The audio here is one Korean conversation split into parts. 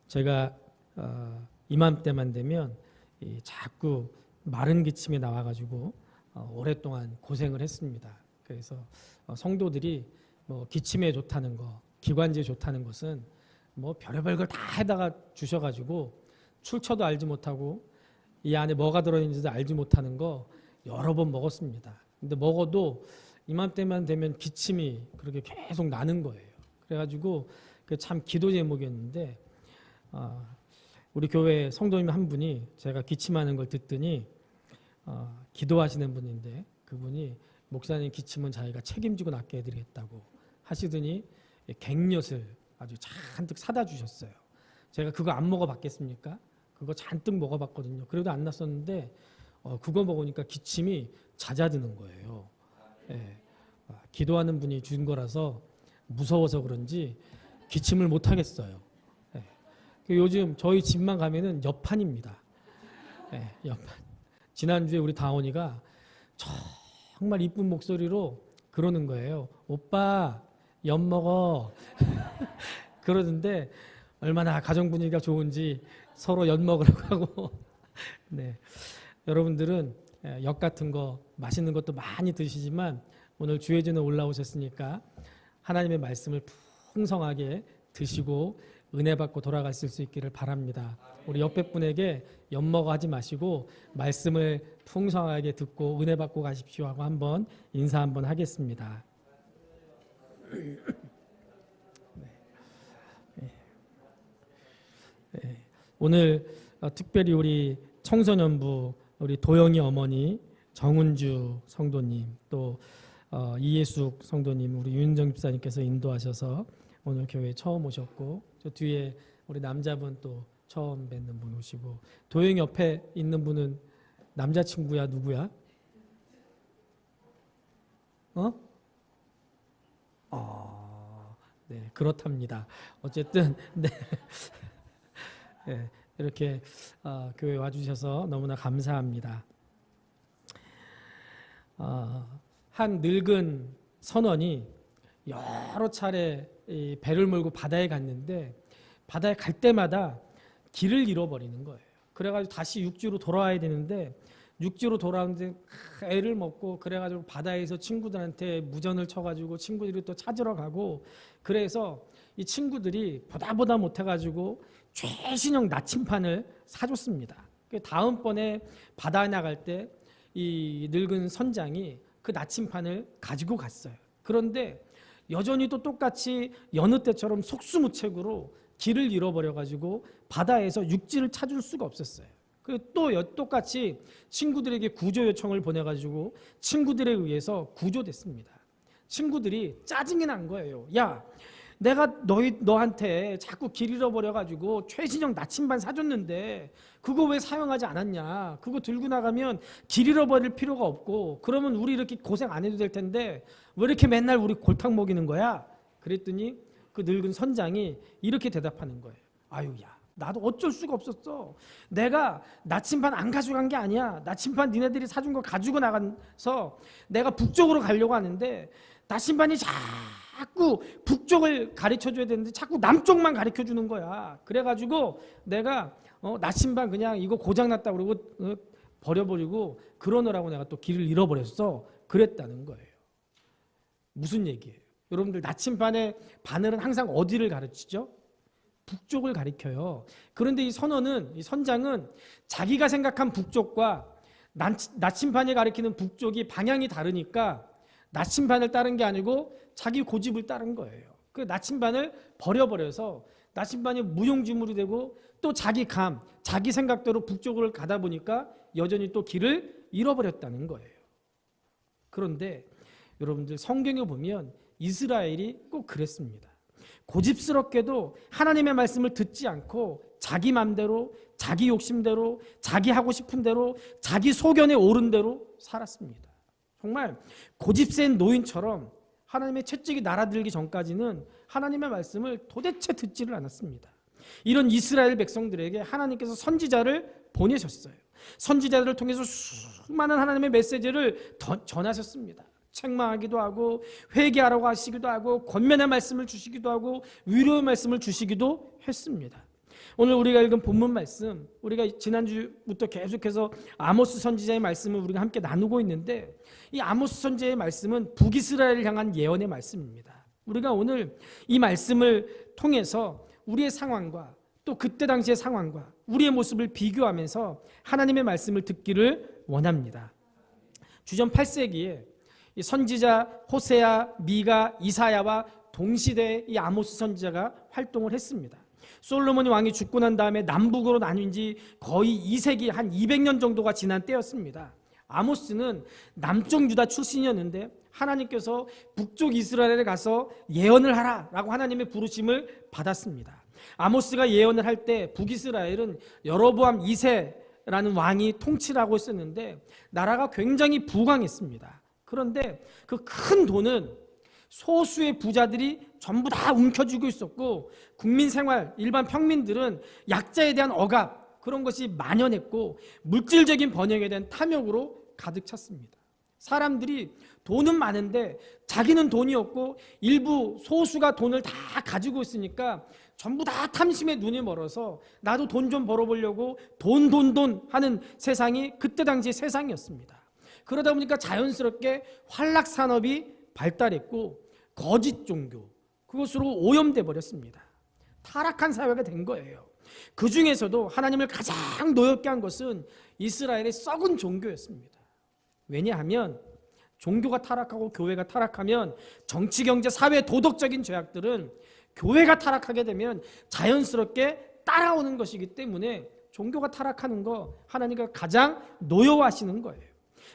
제가 이맘때만 되면 자꾸 마른 기침이 나와가지고 오랫동안 고생을 했습니다. 그래서 성도들이 뭐 기침에 좋다는 거, 기관지에 좋다는 것은 뭐 별의별 걸 다 해다가 주셔가지고 출처도 알지 못하고 이 안에 뭐가 들어있는지도 알지 못하는 거 여러 번 먹었습니다. 근데 먹어도 이맘때만 되면 기침이 그렇게 계속 나는 거예요. 그래가지고 참 기도 제목이었는데 우리 교회 성도님 한 분이 제가 기침하는 걸 듣더니 기도하시는 분인데 그분이 목사님 기침은 자기가 책임지고 낫게 해드리겠다고 하시더니 갱엿을 아주 잔뜩 사다 주셨어요. 제가 그거 안 먹어봤겠습니까? 그거 잔뜩 먹어봤거든요. 그래도 안 났었는데 그거 먹으니까 기침이 잦아드는 거예요. 예. 기도하는 분이 준 거라서 무서워서 그런지 기침을 못 하겠어요. 예. 요즘 저희 집만 가면은 옆판입니다. 예, 옆판. 지난주에 우리 다원이가 정말 이쁜 목소리로 그러는 거예요. 오빠 엿 먹어. 그러는데 얼마나 가정 분위기가 좋은지 서로 엿 먹으라고 하고. 네. 여러분들은 엿 같은 거 맛있는 것도 많이 드시지만 오늘 주예전에 올라오셨으니까 하나님의 말씀을 풍성하게 드시고 은혜 받고 돌아가실 수 있기를 바랍니다. 우리 옆에 분에게 엿먹어 하지 마시고 말씀을 풍성하게 듣고 은혜 받고 가십시오 하고 한번 인사 한번 하겠습니다. 오늘 특별히 우리 청소년부 우리 도영이 어머니, 정은주 성도님, 또 이예숙 성도님, 우리 윤정 집사님께서 인도하셔서 오늘 교회에 처음 오셨고, 저 뒤에 우리 남자분 또 처음 뵙는 분 오시고, 도영이 옆에 있는 분은 남자친구야 누구야? 네, 그렇답니다. 어쨌든 네. 네, 이렇게 교회 와주셔서 너무나 감사합니다. 한 늙은 선원이 여러 차례 이 배를 몰고 바다에 갔는데 바다에 갈 때마다 길을 잃어버리는 거예요. 그래가지고 다시 육지로 돌아와야 되는데 육지로 돌아오는데 애를 먹고 그래가지고 바다에서 친구들한테 무전을 쳐가지고 친구들이 또 찾으러 가고 그래서 이 친구들이 보다 못해가지고 최신형 나침판을 사줬습니다. 다음번에 바다에 나갈 때 이 늙은 선장이 그 나침판을 가지고 갔어요. 그런데 여전히 또 똑같이 여느 때처럼 속수무책으로 길을 잃어버려가지고 바다에서 육지를 찾을 수가 없었어요. 또 똑같이 친구들에게 구조 요청을 보내가지고 친구들에 의해서 구조됐습니다. 친구들이 짜증이 난 거예요. 야, 내가 너한테 자꾸 길 잃어버려가지고 최신형 나침반 사줬는데 그거 왜 사용하지 않았냐? 그거 들고 나가면 길 잃어버릴 필요가 없고 그러면 우리 이렇게 고생 안 해도 될 텐데 왜 이렇게 맨날 우리 골탕 먹이는 거야? 그랬더니 그 늙은 선장이 이렇게 대답하는 거예요. 아유야, 나도 어쩔 수가 없었어. 내가 나침반 안 가져간 게 아니야. 나침반 니네들이 사준 거 가지고 나가서 내가 북쪽으로 가려고 하는데 나침반이 자꾸 북쪽을 가르쳐줘야 되는데 자꾸 남쪽만 가르쳐주는 거야. 그래가지고 내가 나침반 그냥 이거 고장났다 그러고 버려버리고 그러느라고 내가 또 길을 잃어버렸어. 그랬다는 거예요. 무슨 얘기예요? 여러분들 나침반의 바늘은 항상 어디를 가르치죠? 북쪽을 가리켜요. 그런데 이 선장은 자기가 생각한 북쪽과 나침반이 가리키는 북쪽이 방향이 다르니까 나침반을 따른 게 아니고 자기 고집을 따른 거예요. 그 나침반을 버려버려서 나침반이 무용지물이 되고 또 자기 생각대로 북쪽을 가다 보니까 여전히 또 길을 잃어버렸다는 거예요. 그런데 여러분들 성경에 보면 이스라엘이 꼭 그랬습니다. 고집스럽게도 하나님의 말씀을 듣지 않고 자기 맘대로, 자기 욕심대로, 자기 하고 싶은 대로, 자기 소견에 오른 대로 살았습니다. 정말 고집센 노인처럼 하나님의 채찍이 날아들기 전까지는 하나님의 말씀을 도대체 듣지를 않았습니다. 이런 이스라엘 백성들에게 하나님께서 선지자를 보내셨어요. 선지자들을 통해서 수많은 하나님의 메시지를 전하셨습니다. 책망하기도 하고 회개하라고 하시기도 하고 권면의 말씀을 주시기도 하고 위로의 말씀을 주시기도 했습니다. 오늘 우리가 읽은 본문 말씀, 우리가 지난주부터 계속해서 아모스 선지자의 말씀을 우리가 함께 나누고 있는데, 이 아모스 선지자의 말씀은 북이스라엘을 향한 예언의 말씀입니다. 우리가 오늘 이 말씀을 통해서 우리의 상황과 또 그때 당시의 상황과 우리의 모습을 비교하면서 하나님의 말씀을 듣기를 원합니다. 주전 8세기에 이 선지자 호세아, 미가, 이사야와 동시대에 이 아모스 선지자가 활동을 했습니다. 솔로몬이 왕이 죽고 난 다음에 남북으로 나뉜 지 거의 2세기 한 200년 정도가 지난 때였습니다. 아모스는 남쪽 유다 출신이었는데 하나님께서 북쪽 이스라엘에 가서 예언을 하라라고 하나님의 부르심을 받았습니다. 아모스가 예언을 할 때 북이스라엘은 여로보암 2세라는 왕이 통치를 하고 있었는데 나라가 굉장히 부강했습니다. 그런데 그 큰 돈은 소수의 부자들이 전부 다 움켜쥐고 있었고, 국민 생활, 일반 평민들은 약자에 대한 억압, 그런 것이 만연했고 물질적인 번영에 대한 탐욕으로 가득 찼습니다. 사람들이 돈은 많은데 자기는 돈이 없고 일부 소수가 돈을 다 가지고 있으니까 전부 다 탐심에 눈이 멀어서 나도 돈 좀 벌어보려고 돈 하는 세상이 그때 당시의 세상이었습니다. 그러다 보니까 자연스럽게 환락산업이 발달했고 거짓 종교, 그것으로 오염돼 버렸습니다. 타락한 사회가 된 거예요. 그 중에서도 하나님을 가장 노엽게 한 것은 이스라엘의 썩은 종교였습니다. 왜냐하면 종교가 타락하고 교회가 타락하면 정치, 경제, 사회, 도덕적인 죄악들은 교회가 타락하게 되면 자연스럽게 따라오는 것이기 때문에 종교가 타락하는 거 하나님과 가장 노여워하시는 거예요.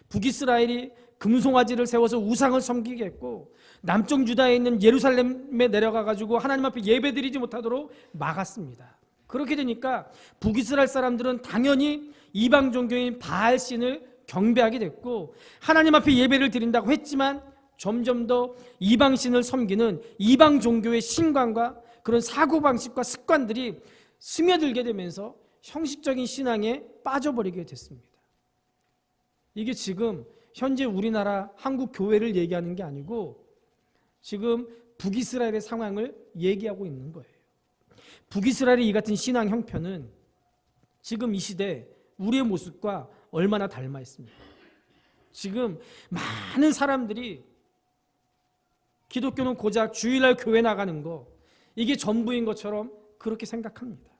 북이스라엘이 금송아지를 세워서 우상을 섬기게 했고, 남쪽 유다에 있는 예루살렘에 내려가가지고 하나님 앞에 예배드리지 못하도록 막았습니다. 그렇게 되니까 북이스라엘 사람들은 당연히 이방 종교인 바알신을 경배하게 됐고, 하나님 앞에 예배를 드린다고 했지만 점점 더 이방신을 섬기는 이방 종교의 신관과 그런 사고방식과 습관들이 스며들게 되면서 형식적인 신앙에 빠져버리게 됐습니다. 이게 지금 현재 우리나라 한국 교회를 얘기하는 게 아니고 지금 북이스라엘의 상황을 얘기하고 있는 거예요. 북이스라엘의 이 같은 신앙 형편은 지금 이 시대 우리의 모습과 얼마나 닮아 있습니까? 지금 많은 사람들이 기독교는 고작 주일날 교회 나가는 거, 이게 전부인 것처럼 그렇게 생각합니다.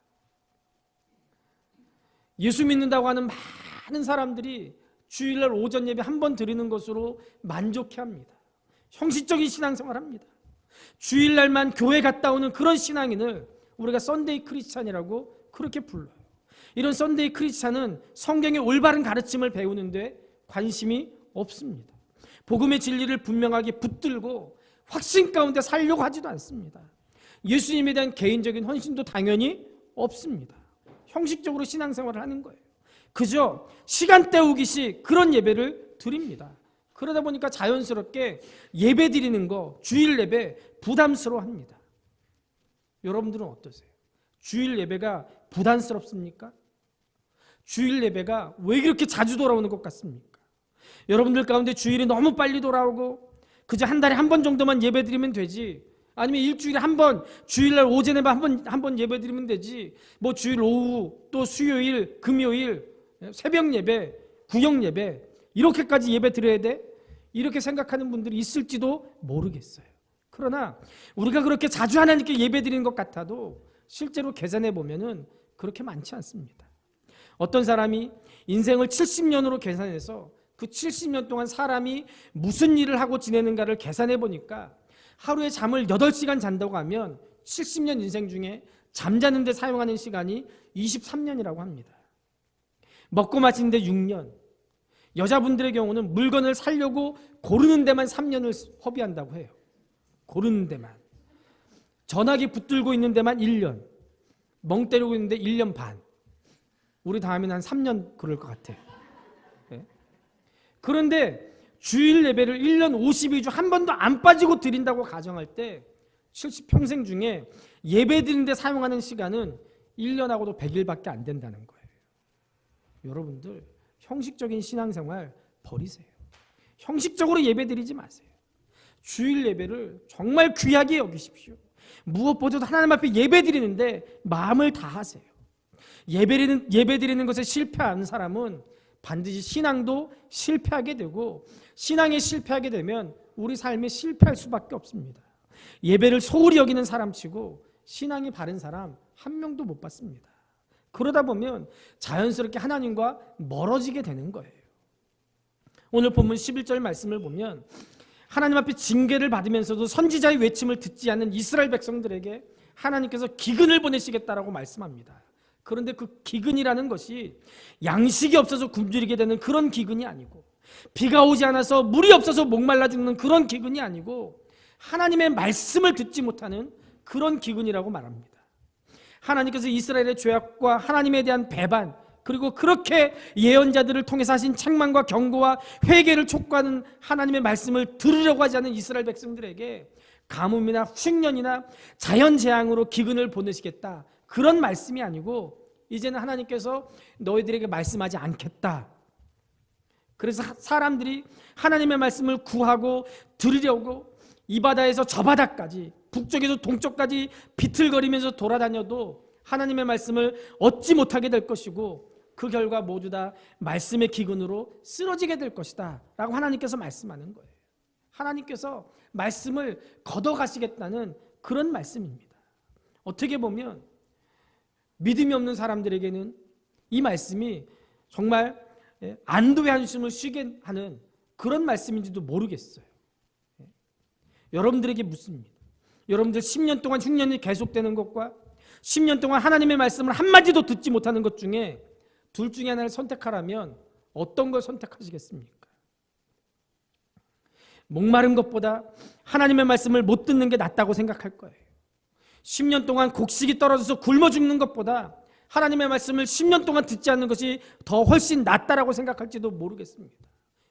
예수 믿는다고 하는 많은 사람들이 주일날 오전 예배 한 번 드리는 것으로 만족해합니다. 형식적인 신앙생활을 합니다. 주일날만 교회 갔다 오는 그런 신앙인을 우리가 썬데이 크리스찬이라고 그렇게 불러요. 이런 썬데이 크리스찬은 성경의 올바른 가르침을 배우는데 관심이 없습니다. 복음의 진리를 분명하게 붙들고 확신 가운데 살려고 하지도 않습니다. 예수님에 대한 개인적인 헌신도 당연히 없습니다. 형식적으로 신앙생활을 하는 거예요. 그저 시간 때우기식 그런 예배를 드립니다. 그러다 보니까 자연스럽게 예배 드리는 거, 주일 예배 부담스러워합니다. 여러분들은 어떠세요? 주일 예배가 부담스럽습니까? 주일 예배가 왜 그렇게 자주 돌아오는 것 같습니까? 여러분들 가운데 주일이 너무 빨리 돌아오고 그저 한 달에 한 번 정도만 예배 드리면 되지, 아니면 일주일에 한 번, 주일날 오전에 한 번 예배 드리면 되지, 뭐 주일 오후 또 수요일, 금요일 새벽 예배, 구역 예배 이렇게까지 예배 드려야 돼? 이렇게 생각하는 분들이 있을지도 모르겠어요. 그러나 우리가 그렇게 자주 하나님께 예배 드리는 것 같아도 실제로 계산해 보면은 그렇게 많지 않습니다. 어떤 사람이 인생을 70년으로 계산해서 그 70년 동안 사람이 무슨 일을 하고 지내는가를 계산해 보니까 하루에 잠을 8시간 잔다고 하면 70년 인생 중에 잠자는 데 사용하는 시간이 23년이라고 합니다. 먹고 마시는데 6년, 여자분들의 경우는 물건을 사려고 고르는 데만 3년을 허비한다고 해요. 고르는 데만. 전화기 붙들고 있는 데만 1년, 멍 때리고 있는데 1년 반. 우리 다음에는 한 3년 그럴 것 같아요. 네? 그런데 주일 예배를 1년 52주 한 번도 안 빠지고 드린다고 가정할 때 70평생 중에 예배 드리는데 사용하는 시간은 1년하고도 100일밖에 안 된다는 거예요. 여러분들 형식적인 신앙생활 버리세요. 형식적으로 예배 드리지 마세요. 주일 예배를 정말 귀하게 여기십시오. 무엇보다도 하나님 앞에 예배드리는데 마음을 다하세요. 예배드리는 것에 실패하는 사람은 반드시 신앙도 실패하게 되고, 신앙에 실패하게 되면 우리 삶에 실패할 수밖에 없습니다. 예배를 소홀히 여기는 사람치고 신앙이 바른 사람 한 명도 못 봤습니다. 그러다 보면 자연스럽게 하나님과 멀어지게 되는 거예요. 오늘 본문 11절 말씀을 보면 하나님 앞에 징계를 받으면서도 선지자의 외침을 듣지 않는 이스라엘 백성들에게 하나님께서 기근을 보내시겠다라고 말씀합니다. 그런데 그 기근이라는 것이 양식이 없어서 굶주리게 되는 그런 기근이 아니고, 비가 오지 않아서 물이 없어서 목말라 죽는 그런 기근이 아니고, 하나님의 말씀을 듣지 못하는 그런 기근이라고 말합니다. 하나님께서 이스라엘의 죄악과 하나님에 대한 배반, 그리고 그렇게 예언자들을 통해서 하신 책망과 경고와 회개를 촉구하는 하나님의 말씀을 들으려고 하지 않는 이스라엘 백성들에게 가뭄이나 흉년이나 자연재앙으로 기근을 보내시겠다, 그런 말씀이 아니고, 이제는 하나님께서 너희들에게 말씀하지 않겠다. 그래서 사람들이 하나님의 말씀을 구하고 들으려고 이 바다에서 저 바다까지, 북쪽에서 동쪽까지 비틀거리면서 돌아다녀도 하나님의 말씀을 얻지 못하게 될 것이고, 그 결과 모두 다 말씀의 기근으로 쓰러지게 될 것이다 라고 하나님께서 말씀하는 거예요. 하나님께서 말씀을 걷어가시겠다는 그런 말씀입니다. 어떻게 보면 믿음이 없는 사람들에게는 이 말씀이 정말 안도의 한숨을 쉬게 하는 그런 말씀인지도 모르겠어요. 여러분들에게 묻습니다. 여러분들 10년 동안 흉년이 계속되는 것과 10년 동안 하나님의 말씀을 한마디도 듣지 못하는 것 중에 둘 중에 하나를 선택하라면 어떤 걸 선택하시겠습니까? 목마른 것보다 하나님의 말씀을 못 듣는 게 낫다고 생각할 거예요. 10년 동안 곡식이 떨어져서 굶어 죽는 것보다 하나님의 말씀을 10년 동안 듣지 않는 것이 더 훨씬 낫다라고 생각할지도 모르겠습니다.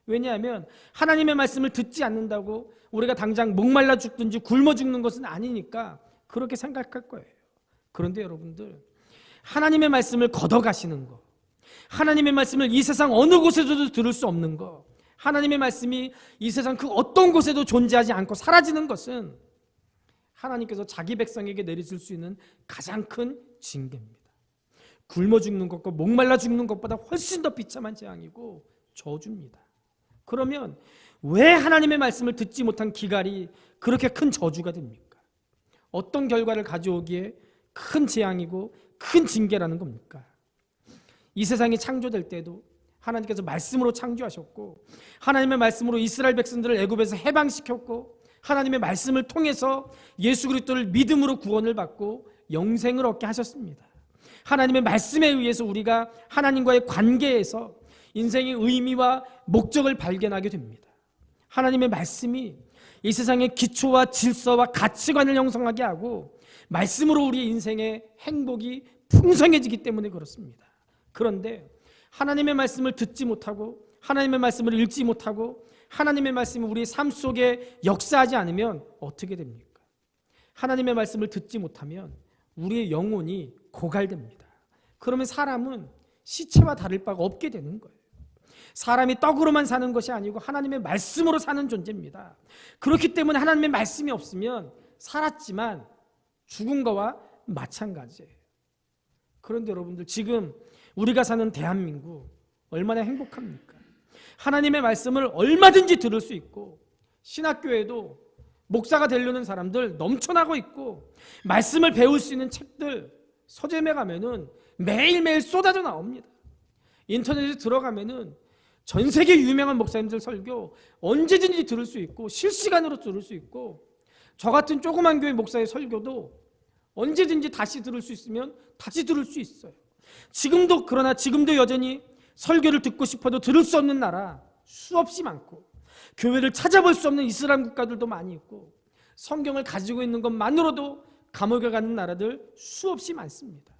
왜냐하면 하나님의 말씀을 듣지 않는다고 우리가 당장 목말라 죽든지 굶어 죽는 것은 아니니까 그렇게 생각할 거예요. 그런데 여러분들, 하나님의 말씀을 걷어가시는 거, 하나님의 말씀을 이 세상 어느 곳에서도 들을 수 없는 거, 하나님의 말씀이 이 세상 그 어떤 곳에도 존재하지 않고 사라지는 것은 하나님께서 자기 백성에게 내리실 수 있는 가장 큰 징계입니다. 굶어 죽는 것과 목말라 죽는 것보다 훨씬 더 비참한 재앙이고 저주입니다. 그러면 왜 하나님의 말씀을 듣지 못한 기갈이 그렇게 큰 저주가 됩니까? 어떤 결과를 가져오기에 큰 재앙이고 큰 징계라는 겁니까? 이 세상이 창조될 때도 하나님께서 말씀으로 창조하셨고, 하나님의 말씀으로 이스라엘 백성들을 애굽에서 해방시켰고, 하나님의 말씀을 통해서 예수 그리스도를 믿음으로 구원을 받고 영생을 얻게 하셨습니다. 하나님의 말씀에 의해서 우리가 하나님과의 관계에서 인생의 의미와 목적을 발견하게 됩니다. 하나님의 말씀이 이 세상의 기초와 질서와 가치관을 형성하게 하고, 말씀으로 우리의 인생의 행복이 풍성해지기 때문에 그렇습니다. 그런데 하나님의 말씀을 듣지 못하고, 하나님의 말씀을 읽지 못하고, 하나님의 말씀이 우리의 삶 속에 역사하지 않으면 어떻게 됩니까? 하나님의 말씀을 듣지 못하면 우리의 영혼이 고갈됩니다. 그러면 사람은 시체와 다를 바가 없게 되는 거예요. 사람이 떡으로만 사는 것이 아니고 하나님의 말씀으로 사는 존재입니다. 그렇기 때문에 하나님의 말씀이 없으면 살았지만 죽은 거와 마찬가지예요. 그런데 여러분들, 지금 우리가 사는 대한민국 얼마나 행복합니까? 하나님의 말씀을 얼마든지 들을 수 있고, 신학교에도 목사가 되려는 사람들 넘쳐나고 있고, 말씀을 배울 수 있는 책들 서점에 가면은 매일매일 쏟아져 나옵니다. 인터넷에 들어가면은 전 세계 유명한 목사님들 설교 언제든지 들을 수 있고, 실시간으로 들을 수 있고, 저 같은 조그만 교회 목사의 설교도 언제든지 다시 들을 수 있으면 다시 들을 수 있어요. 그러나 지금도 여전히 설교를 듣고 싶어도 들을 수 없는 나라 수없이 많고, 교회를 찾아볼 수 없는 이슬람 국가들도 많이 있고, 성경을 가지고 있는 것만으로도 감옥에 가는 나라들 수없이 많습니다.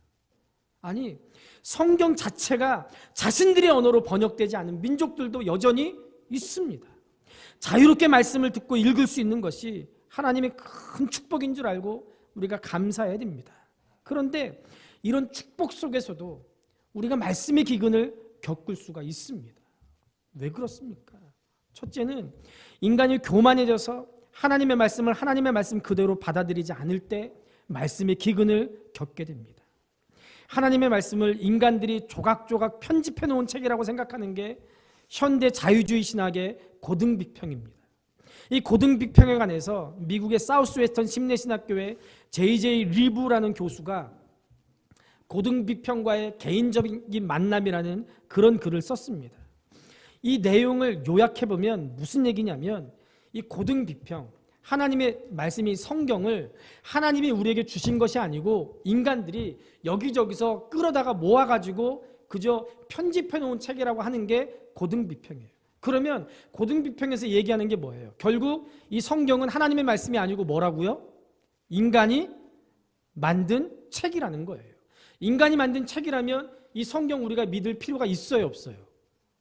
아니, 성경 자체가 자신들의 언어로 번역되지 않은 민족들도 여전히 있습니다. 자유롭게 말씀을 듣고 읽을 수 있는 것이 하나님의 큰 축복인 줄 알고 우리가 감사해야 됩니다. 그런데 이런 축복 속에서도 우리가 말씀의 기근을 겪을 수가 있습니다. 왜 그렇습니까? 첫째는 인간이 교만해져서 하나님의 말씀을 하나님의 말씀 그대로 받아들이지 않을 때 말씀의 기근을 겪게 됩니다. 하나님의 말씀을 인간들이 조각조각 편집해 놓은 책이라고 생각하는 게 현대 자유주의 신학의 고등비평입니다. 이 고등비평에 관해서 미국의 사우스웨스턴 심내신학교의 J.J. 리브라는 교수가 고등비평과의 개인적인 만남이라는 그런 글을 썼습니다. 이 내용을 요약해보면 무슨 얘기냐면 이 고등비평, 하나님의 말씀이 성경을 하나님이 우리에게 주신 것이 아니고 인간들이 여기저기서 끌어다가 모아가지고 그저 편집해 놓은 책이라고 하는 게 고등비평이에요. 그러면 고등비평에서 얘기하는 게 뭐예요? 결국 이 성경은 하나님의 말씀이 아니고 뭐라고요? 인간이 만든 책이라는 거예요. 인간이 만든 책이라면 이 성경 우리가 믿을 필요가 있어요, 없어요?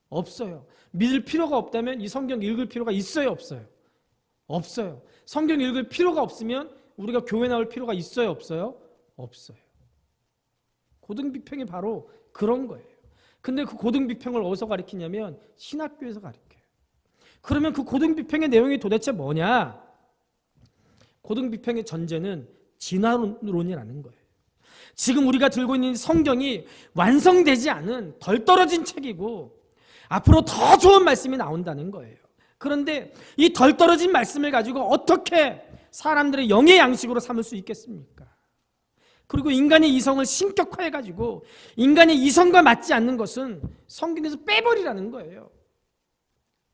없어요. 믿을 필요가 없다면 이 성경 읽을 필요가 있어요, 없어요? 없어요. 성경 읽을 필요가 없으면 우리가 교회 나올 필요가 있어요, 없어요? 없어요. 고등비평이 바로 그런 거예요. 근데 그 고등비평을 어디서 가르치냐면 신학교에서 가르쳐요. 그러면 그 고등비평의 내용이 도대체 뭐냐? 고등비평의 전제는 진화론이라는 거예요. 지금 우리가 들고 있는 성경이 완성되지 않은 덜 떨어진 책이고 앞으로 더 좋은 말씀이 나온다는 거예요. 그런데 이 덜 떨어진 말씀을 가지고 어떻게 사람들의 영의 양식으로 삼을 수 있겠습니까? 그리고 인간의 이성을 신격화해가지고 인간의 이성과 맞지 않는 것은 성경에서 빼버리라는 거예요.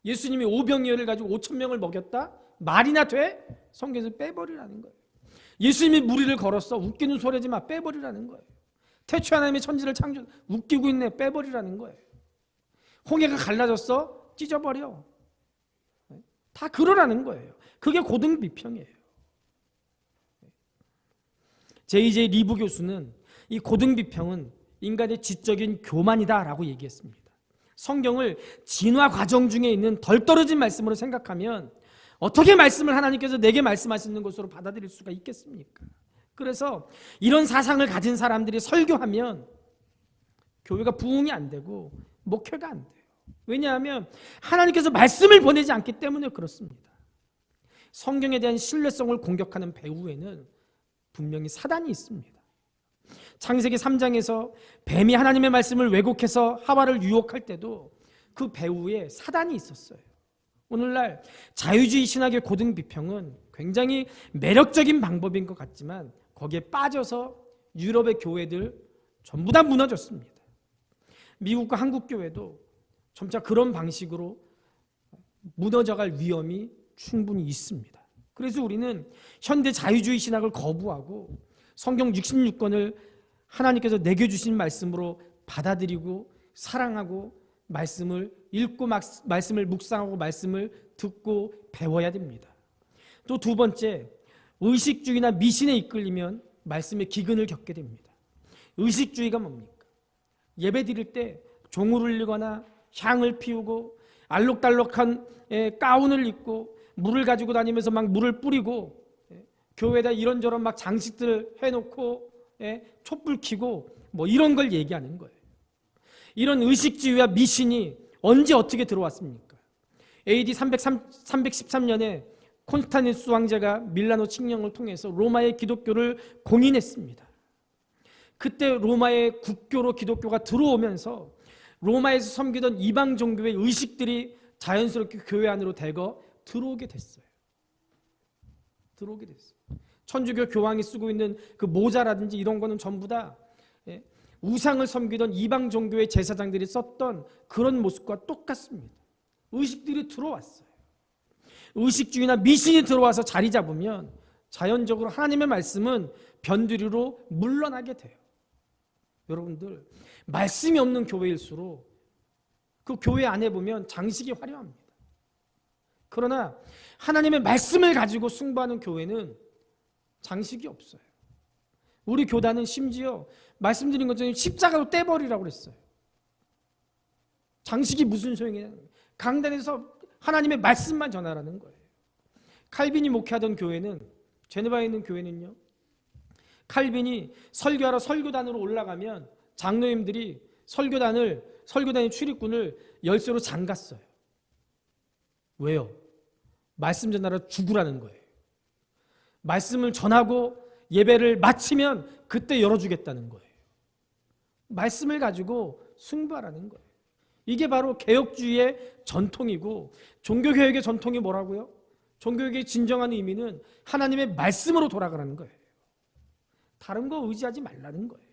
예수님이 오병이어를 가지고 5,000명을 먹였다? 말이나 돼? 성경에서 빼버리라는 거예요. 예수님이 무리를 걸었어? 웃기는 소리 하지 마. 빼버리라는 거예요. 태초 하나님의 천지를 창조, 웃기고 있네. 빼버리라는 거예요. 홍해가 갈라졌어? 찢어버려. 다 그러라는 거예요. 그게 고등비평이에요. J.J. 리브 교수는 이 고등비평은 인간의 지적인 교만이다라고 얘기했습니다. 성경을 진화 과정 중에 있는 덜 떨어진 말씀으로 생각하면 어떻게 말씀을 하나님께서 내게 말씀하시는 것으로 받아들일 수가 있겠습니까? 그래서 이런 사상을 가진 사람들이 설교하면 교회가 부흥이 안 되고 목회가 안 돼요. 왜냐하면 하나님께서 말씀을 보내지 않기 때문에 그렇습니다. 성경에 대한 신뢰성을 공격하는 배후에는 분명히 사단이 있습니다. 창세기 3장에서 뱀이 하나님의 말씀을 왜곡해서 하와를 유혹할 때도 그 배후에 사단이 있었어요. 오늘날 자유주의 신학의 고등비평은 굉장히 매력적인 방법인 것 같지만 거기에 빠져서 유럽의 교회들 전부 다 무너졌습니다. 미국과 한국 교회도 점차 그런 방식으로 무너져갈 위험이 충분히 있습니다. 그래서 우리는 현대 자유주의 신학을 거부하고 성경 66권을 하나님께서 내게 주신 말씀으로 받아들이고 사랑하고 말씀을 읽고 말씀을 묵상하고 말씀을 듣고 배워야 됩니다. 또 두 번째, 의식주의나 미신에 이끌리면 말씀의 기근을 겪게 됩니다. 의식주의가 뭡니까? 예배 드릴 때 종을 울리거나 향을 피우고 알록달록한 가운을 입고 물을 가지고 다니면서 막 물을 뿌리고 교회에다 이런저런 막 장식들 해놓고 촛불 켜고 뭐 이런 걸 얘기하는 거예요. 이런 의식주의와 미신이 언제 어떻게 들어왔습니까? AD 313년에 콘스탄티누스 황제가 밀라노 칙령을 통해서 로마의 기독교를 공인했습니다. 그때 로마의 국교로 기독교가 들어오면서 로마에서 섬기던 이방 종교의 의식들이 자연스럽게 교회 안으로 대거 들어오게 됐어요. 천주교 교황이 쓰고 있는 그 모자라든지 이런 거는 전부 다 우상을 섬기던 이방 종교의 제사장들이 썼던 그런 모습과 똑같습니다. 의식들이 들어왔어요. 의식주의나 미신이 들어와서 자리 잡으면 자연적으로 하나님의 말씀은 변두리로 물러나게 돼요. 여러분들, 말씀이 없는 교회일수록 그 교회 안에 보면 장식이 화려합니다. 그러나 하나님의 말씀을 가지고 승부하는 교회는 장식이 없어요. 우리 교단은 심지어 말씀드린 것처럼 십자가로 떼버리라고 그랬어요. 장식이 무슨 소용이냐. 강단에서 하나님의 말씀만 전하라는 거예요. 칼빈이 목회하던 교회는, 제네바에 있는 교회는요, 칼빈이 설교하러 설교단으로 올라가면 장로님들이 설교단의 출입군을 열쇠로 잠갔어요. 왜요? 말씀 전하러 죽으라는 거예요. 말씀을 전하고 예배를 마치면 그때 열어주겠다는 거예요. 말씀을 가지고 승부하라는 거예요. 이게 바로 개혁주의의 전통이고, 종교개혁의 전통이 뭐라고요? 종교개혁의 진정한 의미는 하나님의 말씀으로 돌아가라는 거예요. 다른 거 의지하지 말라는 거예요.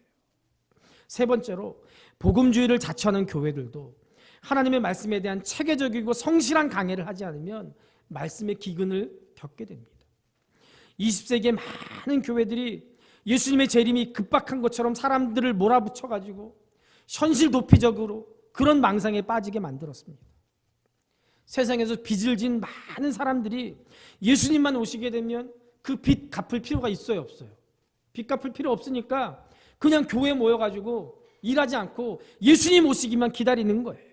세 번째로, 복음주의를 자처하는 교회들도 하나님의 말씀에 대한 체계적이고 성실한 강해를 하지 않으면 말씀의 기근을 겪게 됩니다. 20세기의 많은 교회들이 예수님의 재림이 급박한 것처럼 사람들을 몰아붙여가지고 현실 도피적으로 그런 망상에 빠지게 만들었습니다. 세상에서 빚을 진 많은 사람들이 예수님만 오시게 되면 그 빚 갚을 필요가 있어요, 없어요? 빚 갚을 필요 없으니까 그냥 교회에 모여가지고 일하지 않고 예수님 오시기만 기다리는 거예요.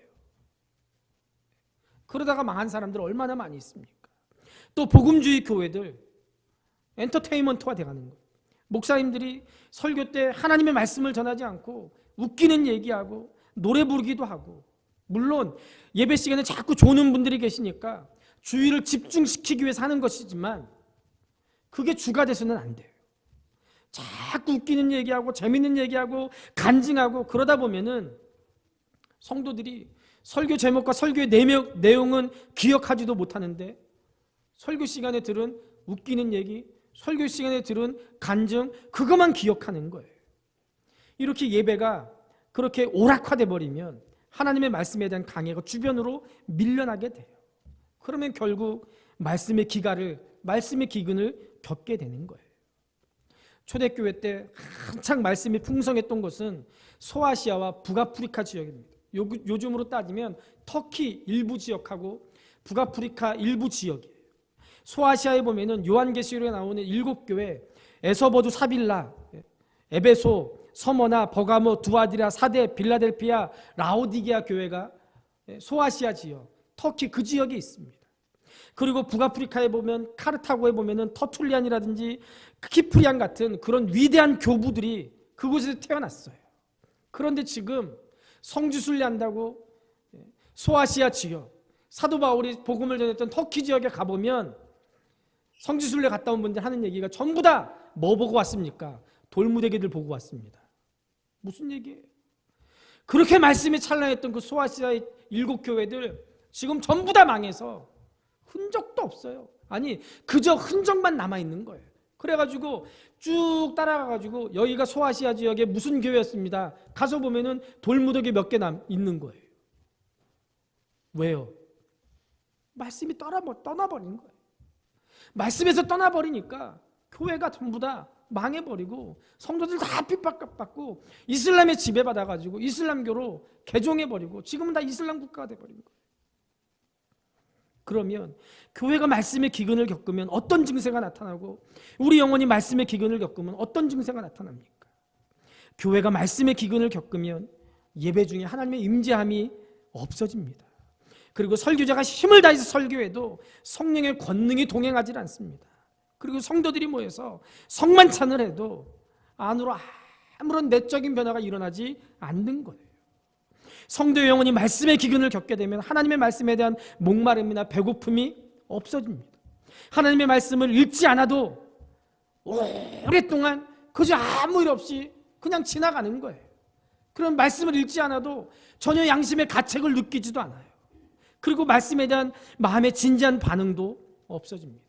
그러다가 망한 사람들 얼마나 많이 있습니까? 또 복음주의 교회들 엔터테인먼트화 돼가는 거예요. 목사님들이 설교 때 하나님의 말씀을 전하지 않고 웃기는 얘기하고 노래 부르기도 하고, 물론 예배 시간에 자꾸 조는 분들이 계시니까 주의를 집중시키기 위해서 하는 것이지만 그게 주가 돼서는 안 돼요. 자꾸 웃기는 얘기하고 재밌는 얘기하고 간증하고 그러다 보면은 성도들이 설교 제목과 설교의 내용은 기억하지도 못하는데 설교 시간에 들은 웃기는 얘기, 설교 시간에 들은 간증, 그것만 기억하는 거예요. 이렇게 예배가 그렇게 오락화돼 버리면 하나님의 말씀에 대한 강해가 주변으로 밀려나게 돼요. 그러면 결국 말씀의 기근을 겪게 되는 거예요. 초대교회 때 한창 말씀이 풍성했던 곳은 소아시아와 북아프리카 지역입니다. 요즘으로 따지면 터키 일부 지역하고 북아프리카 일부 지역이에요. 소아시아에 보면은 요한계시록에 나오는 7교회, 에서버두 사빌라, 에베소, 서머나, 버가모, 두아디라, 사데, 빌라델피아, 라오디게아 교회가 소아시아 지역, 터키 그 지역에 있습니다. 그리고 북아프리카에 보면 카르타고에 보면은 터툴리안이라든지 키프리안 같은 그런 위대한 교부들이 그곳에서 태어났어요. 그런데 지금 성지순례 한다고 소아시아 지역, 사도 바울이 복음을 전했던 터키 지역에 가보면 성지순례 갔다 온 분들 하는 얘기가 전부 다 뭐 보고 왔습니까? 돌무더기들 보고 왔습니다. 무슨 얘기예요? 그렇게 말씀이 찬란했던 그 소아시아의 7교회들 지금 전부 다 망해서 흔적도 없어요. 아니, 그저 흔적만 남아있는 거예요. 그래가지고 쭉 따라가가지고 여기가 소아시아 지역의 무슨 교회였습니다. 가서 보면은 돌무더기 몇 개 있는 거예요. 왜요? 말씀이 떠나버린 거예요. 말씀에서 떠나버리니까 교회가 전부 다 망해버리고 성도들 다 핍박받고 이슬람에 지배받아가지고 이슬람교로 개종해버리고 지금은 다 이슬람 국가가 돼버린 거예요. 그러면 교회가 말씀의 기근을 겪으면 어떤 증세가 나타나고 우리 영혼이 말씀의 기근을 겪으면 어떤 증세가 나타납니까? 교회가 말씀의 기근을 겪으면 예배 중에 하나님의 임재함이 없어집니다. 그리고 설교자가 힘을 다해서 설교해도 성령의 권능이 동행하지 않습니다. 그리고 성도들이 모여서 성만찬을 해도 안으로 아무런 내적인 변화가 일어나지 않는 거예요. 성도의 영혼이 말씀의 기근을 겪게 되면 하나님의 말씀에 대한 목마름이나 배고픔이 없어집니다. 하나님의 말씀을 읽지 않아도 오랫동안 그저 아무 일 없이 그냥 지나가는 거예요. 그런 말씀을 읽지 않아도 전혀 양심의 가책을 느끼지도 않아요. 그리고 말씀에 대한 마음의 진지한 반응도 없어집니다.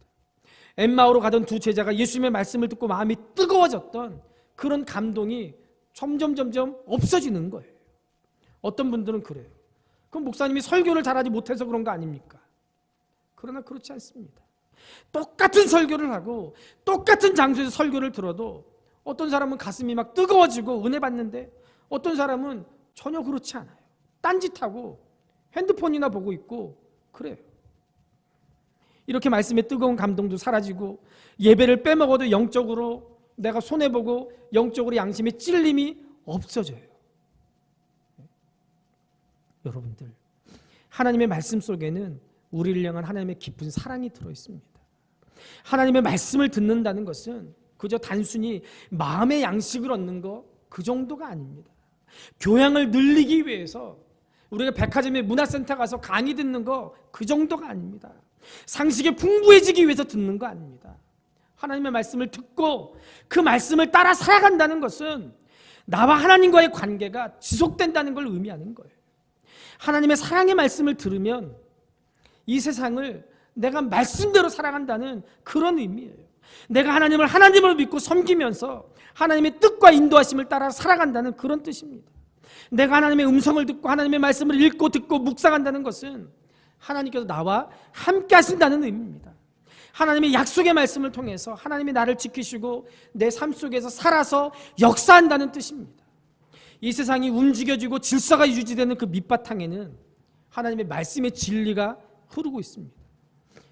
엠마오로 가던 두 제자가 예수님의 말씀을 듣고 마음이 뜨거워졌던 그런 감동이 점점 없어지는 거예요. 어떤 분들은 그래요. 그럼 목사님이 설교를 잘하지 못해서 그런 거 아닙니까? 그러나 그렇지 않습니다. 똑같은 설교를 하고 똑같은 장소에서 설교를 들어도 어떤 사람은 가슴이 막 뜨거워지고 은혜 받는데 어떤 사람은 전혀 그렇지 않아요. 딴짓하고 핸드폰이나 보고 있고 그래요. 이렇게 말씀의 뜨거운 감동도 사라지고 예배를 빼먹어도 영적으로 내가 손해보고 영적으로 양심의 찔림이 없어져요. 여러분들, 하나님의 말씀 속에는 우리를 향한 하나님의 깊은 사랑이 들어있습니다. 하나님의 말씀을 듣는다는 것은 그저 단순히 마음의 양식을 얻는 거 그 정도가 아닙니다. 교양을 늘리기 위해서 우리가 백화점에 문화센터 가서 강의 듣는 거 그 정도가 아닙니다. 상식이 풍부해지기 위해서 듣는 거 아닙니다. 하나님의 말씀을 듣고 그 말씀을 따라 살아간다는 것은 나와 하나님과의 관계가 지속된다는 걸 의미하는 거예요. 하나님의 사랑의 말씀을 들으면 이 세상을 내가 말씀대로 살아간다는 그런 의미예요. 내가 하나님을 하나님으로 믿고 섬기면서 하나님의 뜻과 인도하심을 따라 살아간다는 그런 뜻입니다. 내가 하나님의 음성을 듣고 하나님의 말씀을 읽고 듣고 묵상한다는 것은 하나님께서 나와 함께 하신다는 의미입니다. 하나님의 약속의 말씀을 통해서 하나님이 나를 지키시고 내 삶 속에서 살아서 역사한다는 뜻입니다. 이 세상이 움직여지고 질서가 유지되는 그 밑바탕에는 하나님의 말씀의 진리가 흐르고 있습니다.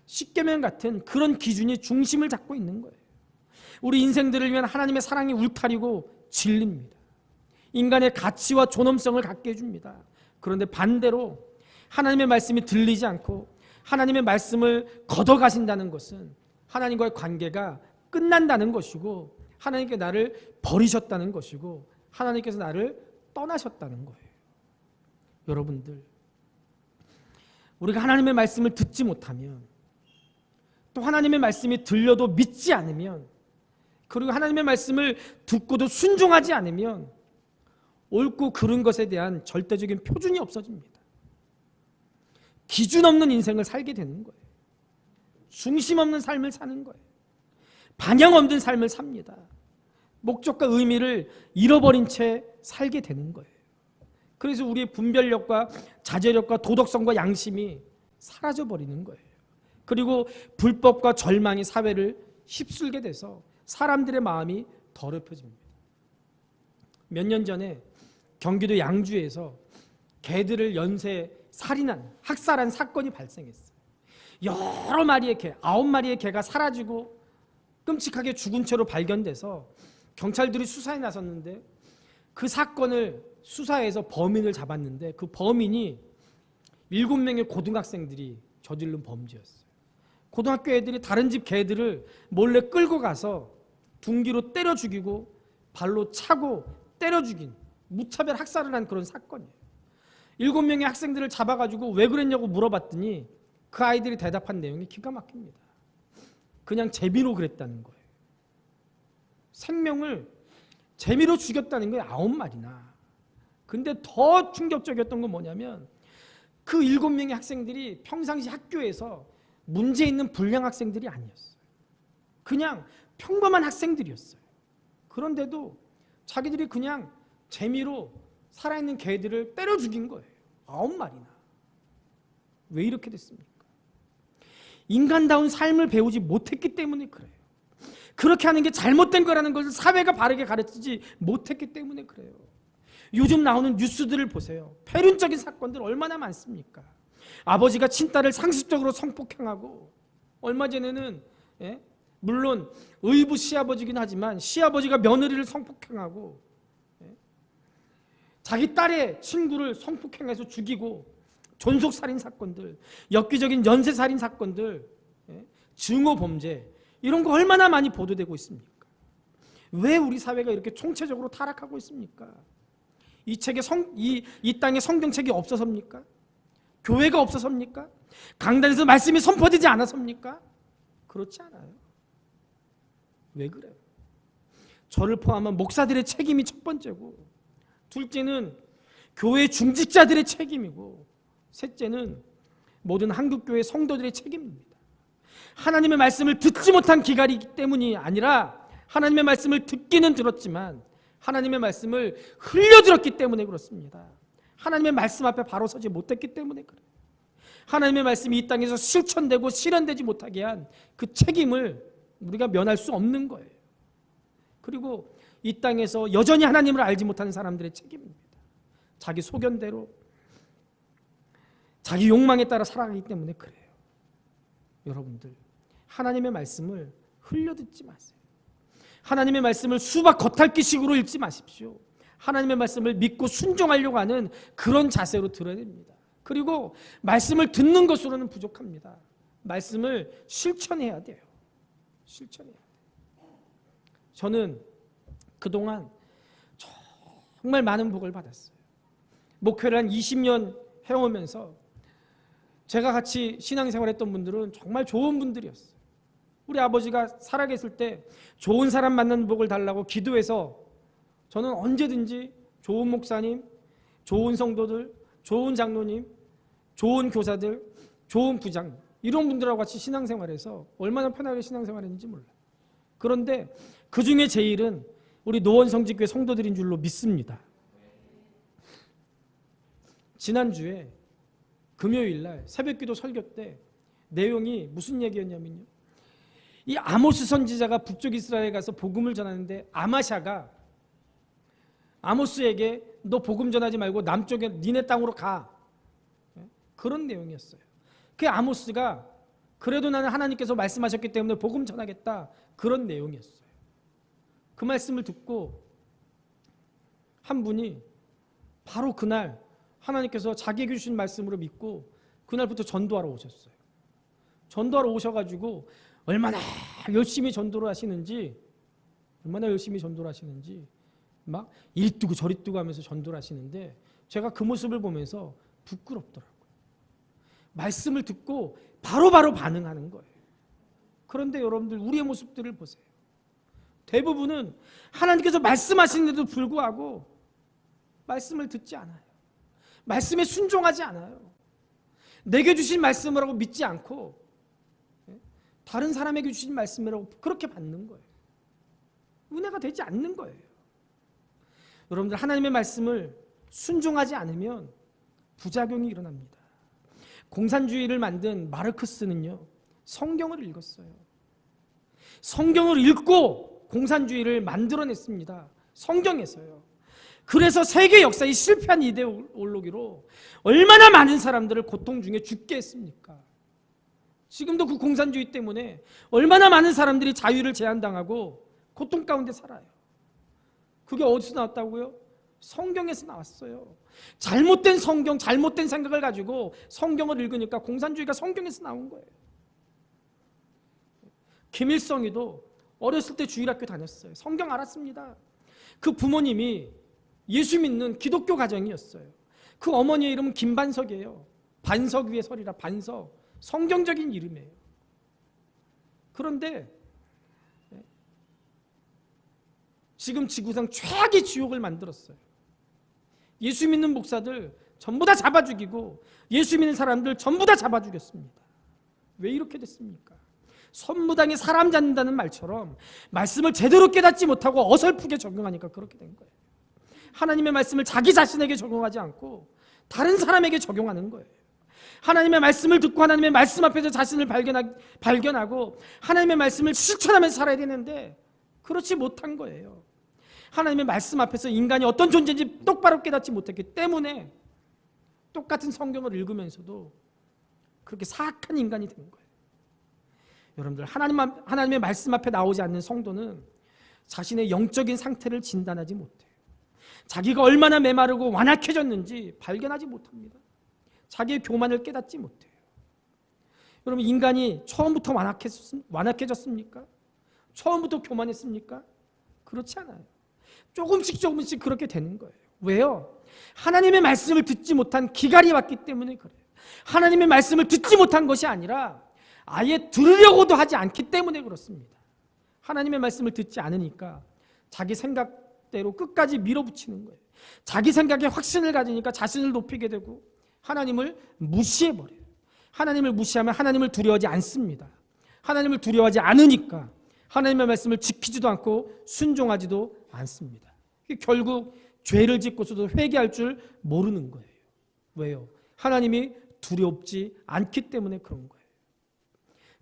십계명 같은 그런 기준이 중심을 잡고 있는 거예요. 우리 인생들을 위한 하나님의 사랑이 울타리고 진리입니다. 인간의 가치와 존엄성을 갖게 해줍니다. 그런데 반대로 하나님의 말씀이 들리지 않고 하나님의 말씀을 걷어가신다는 것은 하나님과의 관계가 끝난다는 것이고 하나님께 나를 버리셨다는 것이고 하나님께서 나를 떠나셨다는 거예요. 여러분들, 우리가 하나님의 말씀을 듣지 못하면, 또 하나님의 말씀이 들려도 믿지 않으면, 그리고 하나님의 말씀을 듣고도 순종하지 않으면 옳고 그른 것에 대한 절대적인 표준이 없어집니다. 기준 없는 인생을 살게 되는 거예요. 중심 없는 삶을 사는 거예요. 방향 없는 삶을 삽니다. 목적과 의미를 잃어버린 채 살게 되는 거예요. 그래서 우리의 분별력과 자제력과 도덕성과 양심이 사라져버리는 거예요. 그리고 불법과 절망이 사회를 휩쓸게 돼서 사람들의 마음이 더럽혀집니다. 몇 년 전에 경기도 양주에서 개들을 연쇄 살인한, 학살한 사건이 발생했어요. 여러 마리의 개, 9마리의 개가 사라지고 끔찍하게 죽은 채로 발견돼서 경찰들이 수사에 나섰는데 그 사건을 수사해서 범인을 잡았는데 그 범인이 7명의 고등학생들이 저지른 범죄였어요. 고등학교 애들이 다른 집 개들을 몰래 끌고 가서 둔기로 때려 죽이고 발로 차고 때려 죽인 무차별 학살을 한 그런 사건이에요. 7명의 학생들을 잡아가지고 왜 그랬냐고 물어봤더니 그 아이들이 대답한 내용이 기가 막힙니다. 그냥 재미로 그랬다는 거예요. 생명을 재미로 죽였다는 거예요. 9마리나. 근데 더 충격적이었던 건 뭐냐면 그 7명의 학생들이 평상시 학교에서 문제 있는 불량 학생들이 아니었어요. 그냥 평범한 학생들이었어요. 그런데도 자기들이 그냥 재미로 살아있는 개들을 때려 죽인 거예요. 9마리나. 왜 이렇게 됐습니까? 인간다운 삶을 배우지 못했기 때문에 그래요. 그렇게 하는 게 잘못된 거라는 것을 사회가 바르게 가르치지 못했기 때문에 그래요. 요즘 나오는 뉴스들을 보세요. 폐륜적인 사건들 얼마나 많습니까? 아버지가 친딸을 상습적으로 성폭행하고, 얼마 전에는 물론 의부 시아버지긴 하지만 시아버지가 며느리를 성폭행하고, 자기 딸의 친구를 성폭행해서 죽이고, 존속살인 사건들, 엽기적인 연쇄살인 사건들, 증오범죄, 이런 거 얼마나 많이 보도되고 있습니까? 왜 우리 사회가 이렇게 총체적으로 타락하고 있습니까? 이 땅에 성경책이 없어서입니까? 교회가 없어서입니까? 강단에서 말씀이 선포되지 않아서입니까? 그렇지 않아요. 왜 그래요? 저를 포함한 목사들의 책임이 첫 번째고, 둘째는 교회 중직자들의 책임이고, 셋째는 모든 한국교회 성도들의 책임입니다. 하나님의 말씀을 듣지 못한 기갈이기 때문이 아니라 하나님의 말씀을 듣기는 들었지만 하나님의 말씀을 흘려들었기 때문에 그렇습니다. 하나님의 말씀 앞에 바로 서지 못했기 때문에 그래요. 하나님의 말씀이 이 땅에서 실천되고 실현되지 못하게 한 그 책임을 우리가 면할 수 없는 거예요. 그리고 이 땅에서 여전히 하나님을 알지 못하는 사람들의 책임입니다. 자기 소견대로 자기 욕망에 따라 살아가기 때문에 그래요. 여러분들, 하나님의 말씀을 흘려듣지 마세요. 하나님의 말씀을 수박 겉핥기식으로 읽지 마십시오. 하나님의 말씀을 믿고 순종하려고 하는 그런 자세로 들어야 됩니다. 그리고 말씀을 듣는 것으로는 부족합니다. 말씀을 실천해야 돼요. 실천해야 돼요. 저는 그동안 정말 많은 복을 받았어요. 목회를 한 20년 해오면서 제가 같이 신앙생활했던 분들은 정말 좋은 분들이었어요. 우리 아버지가 살아계실 때 좋은 사람 만나는 복을 달라고 기도해서 저는 언제든지 좋은 목사님, 좋은 성도들, 좋은 장로님, 좋은 교사들, 좋은 부장 이런 분들하고 같이 신앙생활해서 얼마나 편하게 신앙생활했는지 몰라요. 그런데 그 중에 제일은 우리 노원성직교회 성도들인 줄로 믿습니다. 지난주에 금요일날 새벽기도 설교 때 내용이 무슨 얘기였냐면요, 이 아모스 선지자가 북쪽 이스라엘에 가서 복음을 전하는데 아마샤가 아모스에게 너 복음 전하지 말고 남쪽에 니네 땅으로 가, 그런 내용이었어요. 그 아모스가 그래도 나는 하나님께서 말씀하셨기 때문에 복음 전하겠다, 그런 내용이었어요. 그 말씀을 듣고 한 분이 바로 그날 하나님께서 자기에게 주신 말씀으로 믿고 그날부터 전도하러 오셨어요. 전도하러 오셔가지고 얼마나 열심히 전도를 하시는지 막 이리 뜨고 저리 뜨고 하면서 전도를 하시는데 제가 그 모습을 보면서 부끄럽더라고요. 말씀을 듣고 바로바로 반응하는 거예요. 그런데 여러분들 우리의 모습들을 보세요. 대부분은 하나님께서 말씀하시는데도 불구하고 말씀을 듣지 않아요. 말씀에 순종하지 않아요. 내게 주신 말씀이라고 믿지 않고 다른 사람에게 주신 말씀이라고 그렇게 받는 거예요. 은혜가 되지 않는 거예요. 여러분들 하나님의 말씀을 순종하지 않으면 부작용이 일어납니다. 공산주의를 만든 마르크스는요, 성경을 읽었어요. 성경을 읽고 공산주의를 만들어냈습니다. 성경에서요. 그래서 세계 역사의 실패한 이데올로기로 얼마나 많은 사람들을 고통 중에 죽게 했습니까? 지금도 그 공산주의 때문에 얼마나 많은 사람들이 자유를 제한당하고 고통 가운데 살아요. 그게 어디서 나왔다고요? 성경에서 나왔어요. 잘못된 성경, 잘못된 생각을 가지고 성경을 읽으니까 공산주의가 성경에서 나온 거예요. 김일성이도 어렸을 때 주일학교 다녔어요. 성경 알았습니다. 그 부모님이 예수 믿는 기독교 가정이었어요. 그 어머니의 이름은 김반석이에요. 반석 위에 설이라 반석. 성경적인 이름이에요. 그런데 지금 지구상 최악의 지옥을 만들었어요. 예수 믿는 목사들 전부 다 잡아 죽이고 예수 믿는 사람들 전부 다 잡아 죽였습니다. 왜 이렇게 됐습니까? 선무당에 사람 잡는다는 말처럼 말씀을 제대로 깨닫지 못하고 어설프게 적용하니까 그렇게 된 거예요. 하나님의 말씀을 자기 자신에게 적용하지 않고 다른 사람에게 적용하는 거예요. 하나님의 말씀을 듣고 하나님의 말씀 앞에서 자신을 발견하고 하나님의 말씀을 실천하면서 살아야 되는데 그렇지 못한 거예요. 하나님의 말씀 앞에서 인간이 어떤 존재인지 똑바로 깨닫지 못했기 때문에 똑같은 성경을 읽으면서도 그렇게 사악한 인간이 된 거예요. 여러분들 하나님의 말씀 앞에 나오지 않는 성도는 자신의 영적인 상태를 진단하지 못해요. 자기가 얼마나 메마르고 완악해졌는지 발견하지 못합니다. 자기의 교만을 깨닫지 못해요. 여러분 인간이 처음부터 완악해졌습니까? 처음부터 교만했습니까? 그렇지 않아요. 조금씩 그렇게 되는 거예요. 왜요? 하나님의 말씀을 듣지 못한 기갈이 왔기 때문에 그래요. 하나님의 말씀을 듣지 못한 것이 아니라 아예 들으려고도 하지 않기 때문에 그렇습니다. 하나님의 말씀을 듣지 않으니까 자기 생각대로 끝까지 밀어붙이는 거예요. 자기 생각에 확신을 가지니까 자신을 높이게 되고 하나님을 무시해버려요. 하나님을 무시하면 하나님을 두려워하지 않습니다. 하나님을 두려워하지 않으니까 하나님의 말씀을 지키지도 않고 순종하지도 않습니다. 결국 죄를 짓고서도 회개할 줄 모르는 거예요. 왜요? 하나님이 두렵지 않기 때문에 그런 거예요.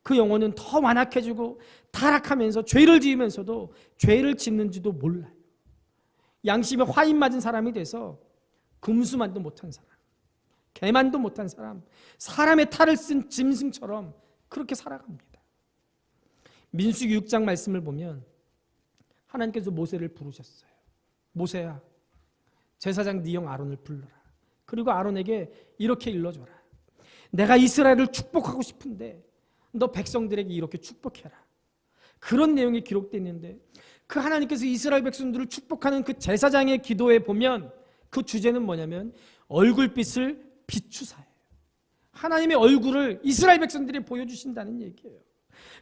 그 영혼은 더 완악해지고 타락하면서 죄를 지으면서도 죄를 짓는지도 몰라요. 양심에 화인 맞은 사람이 돼서 금수만도 못한 사람, 개만도 못한 사람, 사람의 탈을 쓴 짐승처럼 그렇게 살아갑니다. 민수기 6장 말씀을 보면 하나님께서 모세를 부르셨어요. 모세야, 제사장 네 형 아론을 불러라. 그리고 아론에게 이렇게 일러줘라. 내가 이스라엘을 축복하고 싶은데 너 백성들에게 이렇게 축복해라. 그런 내용이 기록되어 있는데 그 하나님께서 이스라엘 백성들을 축복하는 그 제사장의 기도에 보면 그 주제는 뭐냐면 얼굴빛을 비추사예요. 하나님의 얼굴을 이스라엘 백성들이 보여주신다는 얘기예요.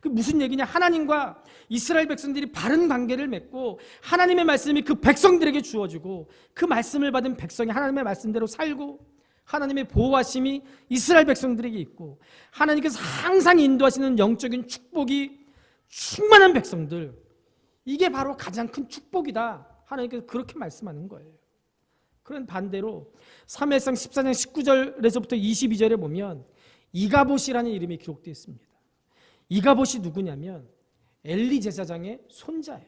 그 무슨 얘기냐? 하나님과 이스라엘 백성들이 바른 관계를 맺고 하나님의 말씀이 그 백성들에게 주어지고 그 말씀을 받은 백성이 하나님의 말씀대로 살고 하나님의 보호하심이 이스라엘 백성들에게 있고 하나님께서 항상 인도하시는 영적인 축복이 충만한 백성들, 이게 바로 가장 큰 축복이다. 하나님께서 그렇게 말씀하는 거예요. 그런 반대로 사무엘상 14장 19절에서부터 22절에 보면 이가봇이라는 이름이 기록되어 있습니다. 이가봇이 누구냐면 엘리 제사장의 손자예요.